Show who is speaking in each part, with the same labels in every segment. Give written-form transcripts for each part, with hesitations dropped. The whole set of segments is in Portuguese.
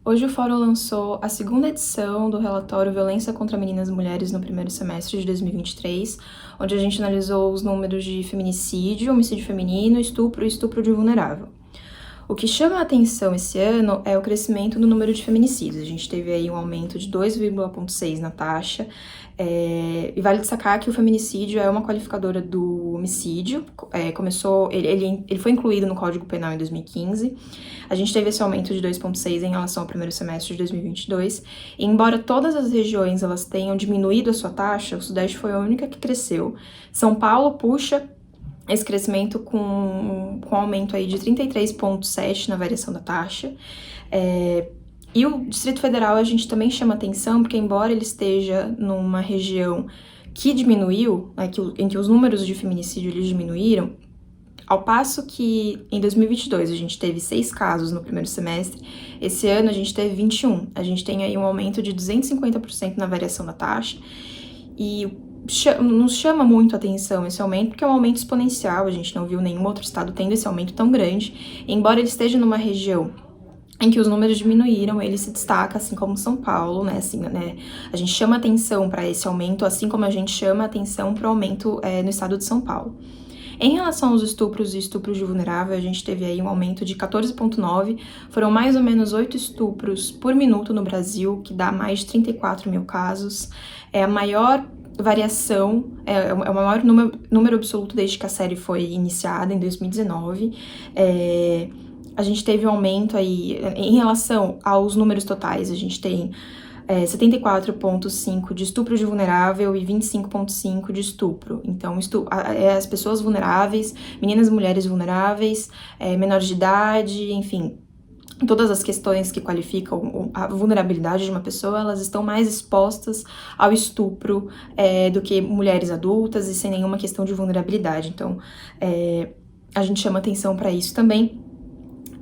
Speaker 1: Hoje o Fórum lançou a segunda edição do relatório Violência contra Meninas e Mulheres no primeiro semestre de 2023, onde a gente analisou os números de feminicídio, homicídio feminino, estupro e estupro de vulnerável. O que chama a atenção esse ano é o crescimento no número de feminicídios. A gente teve aí um aumento de 2,6 na taxa, e vale destacar que o feminicídio é uma qualificadora do homicídio. Ele foi incluído no Código Penal em 2015. A gente teve esse aumento de 2,6 em relação ao primeiro semestre de 2022. E embora todas as regiões elas tenham diminuído a sua taxa, o Sudeste foi a única que cresceu. São Paulo puxa esse crescimento com aumento aí de 33,7 na variação da taxa. E o Distrito Federal a gente também chama atenção, porque embora ele esteja numa região que diminuiu, né, em que os números de feminicídio eles diminuíram, ao passo que em 2022 a gente teve 6 casos no primeiro semestre, esse ano a gente teve 21. A gente tem aí um aumento de 250% na variação da taxa, e nos chama muito a atenção esse aumento, porque é um aumento exponencial, a gente não viu nenhum outro estado tendo esse aumento tão grande. Embora ele esteja numa região em que os números diminuíram, ele se destaca, assim como São Paulo, né, a gente chama atenção para esse aumento, assim como a gente chama atenção para o aumento no estado de São Paulo. Em relação aos estupros e estupros de vulnerável, a gente teve aí um aumento de 14,9, foram mais ou menos 8 estupros por minuto no Brasil, que dá mais de 34 mil casos, é a maior variação, é o maior número absoluto desde que a série foi iniciada, em 2019. A gente teve um aumento aí, em relação aos números totais, a gente tem 74,5 de estupro de vulnerável e 25,5 de estupro. Então, as pessoas vulneráveis, meninas e mulheres vulneráveis, menores de idade, enfim, todas as questões que qualificam a vulnerabilidade de uma pessoa, elas estão mais expostas ao estupro do que mulheres adultas e sem nenhuma questão de vulnerabilidade. Então, a gente chama atenção para isso também.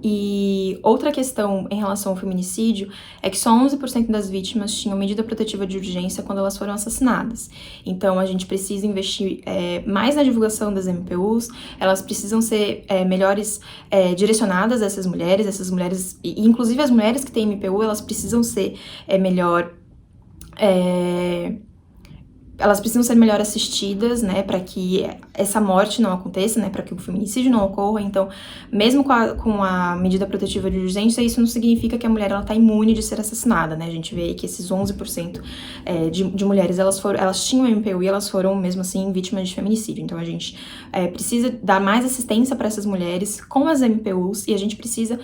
Speaker 1: E outra questão em relação ao feminicídio é que só 11% das vítimas tinham medida protetiva de urgência quando elas foram assassinadas. Então, a gente precisa investir mais na divulgação das MPUs, elas precisam ser melhores direcionadas a essas mulheres, e inclusive as mulheres que têm MPU, elas precisam ser melhor assistidas, né, para que essa morte não aconteça, né, para que o feminicídio não ocorra. Então, mesmo com a medida protetiva de urgência, isso não significa que a mulher ela tá imune de ser assassinada, né? A gente vê aí que esses 11% de mulheres, elas tinham MPU e elas foram, mesmo assim, vítimas de feminicídio. Então, a gente precisa dar mais assistência para essas mulheres com as MPUs, e a gente precisa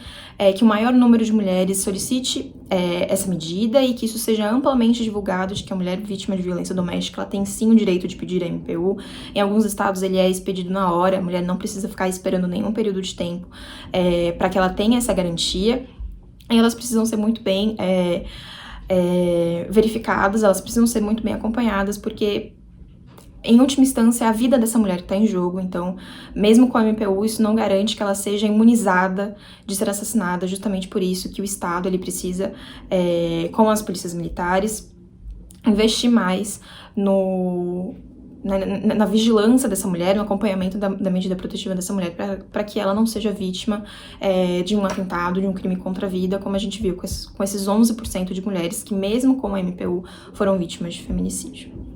Speaker 1: que o maior número de mulheres solicite essa medida e que isso seja amplamente divulgado, de que a mulher vítima de violência doméstica ela tem sim o direito de pedir a MPU. Em alguns estados ele é expedido na hora, a mulher não precisa ficar esperando nenhum período de tempo para que ela tenha essa garantia. E elas precisam ser muito bem verificadas, elas precisam ser muito bem acompanhadas, porque em última instância, é a vida dessa mulher que está em jogo. Então, mesmo com a MPU, isso não garante que ela seja imunizada de ser assassinada. Justamente por isso que o Estado ele precisa, com as polícias militares, investir mais na vigilância dessa mulher, no acompanhamento da medida protetiva dessa mulher, para que ela não seja vítima de um atentado, de um crime contra a vida, como a gente viu com esses 11% de mulheres que, mesmo com a MPU, foram vítimas de feminicídio.